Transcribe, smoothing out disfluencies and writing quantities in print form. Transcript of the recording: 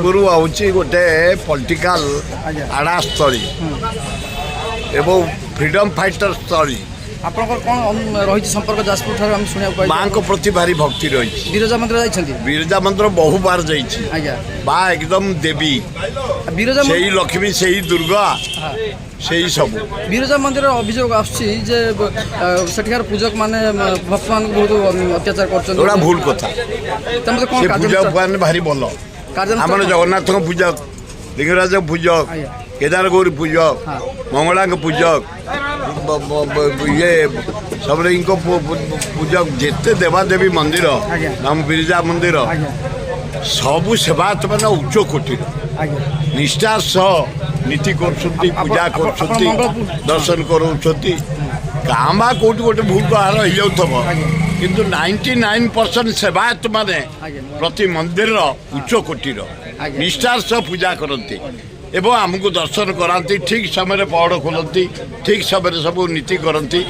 ଗୁରୁ ହେଉଛି ଗୋଟେ ପଲିଟିକାଲ ଆଡ଼ାସ୍ଥଳୀ ଏବଂ ଫ୍ରିଡମ୍ ଫାଇଟର ସ୍ଥଳୀ। ଆପଣଙ୍କର କ'ଣ ରହିଛି ସମ୍ପର୍କ ଯାଜପୁର ଠାରୁ ଆମେ ଶୁଣିବାକୁ ପାଇଛୁ? ମାଙ୍କ ପ୍ରତି ଭାରି ଭକ୍ତି ରହିଛି। ବିରଜା ମନ୍ଦିର ଯାଇଛନ୍ତି? ବିରଜା ମନ୍ଦିର ବହୁବାର ଯାଇଛି। ଆଜ୍ଞା। ବା ଏକଦମ ଦେବୀ, ବିରଜା ସେଇ ଲକ୍ଷ୍ମୀ, ସେଇ ଦୁର୍ଗା, ସେଇ ସବୁ। ବିରଜା ମନ୍ଦିର ଅଭିଯୋଗ ଆସୁଛି ଯେ ସେଠିକାର ପୂଜକ ମାନେ ଭକ୍ତମାନଙ୍କୁ ବହୁତ ଅତ୍ୟାଚାର କରୁଛନ୍ତି। ଏଗୁଡ଼ା ଭୁଲ କଥା। ତେଣୁ କ'ଣ ସେ ପୂଜକ ମାନେ ଭାରି ଭଲ। ଆମର ଜଗନ୍ନାଥଙ୍କ ପୂଜକ, ଲିଙ୍ଗରାଜ ପୂଜକ, କେଦାରଗୌରୀ ପୂଜକ, ମଙ୍ଗଳାଙ୍କ ପୂଜକ, ଇଏ ସବୁଙ୍କ ପୂଜକ, ଯେତେ ଦେବାଦେବୀ ମନ୍ଦିର, ଆମ ବିରଜା ମନ୍ଦିର, ସବୁ ସେବାୟତ ମାନେ ଉଚ୍ଚ କୋଟିର ନିଷ୍ଠାର ସହ ନୀତି କରୁଛନ୍ତି, ପୂଜା କରୁଛନ୍ତି, ଦର୍ଶନ କରାଉଛନ୍ତି। ଗାଁ ବା କୋଉଠି ଗୋଟେ ଭୁଲ ବାହାର ହେଇଯାଉଥିବ, କିନ୍ତୁ 99% ସେବାୟତ ମାନେ ପ୍ରତି ମନ୍ଦିରର ଉଚ୍ଚ କୋଟିର ନିଷ୍ଠାର ସହ ପୂଜା କରନ୍ତି ଏବଂ ଆମକୁ ଦର୍ଶନ କରାନ୍ତି। ଠିକ୍ ସମୟରେ ପହଡ଼ ଖୋଲନ୍ତି, ଠିକ୍ ସମୟରେ ସବୁ ନୀତି କରନ୍ତି।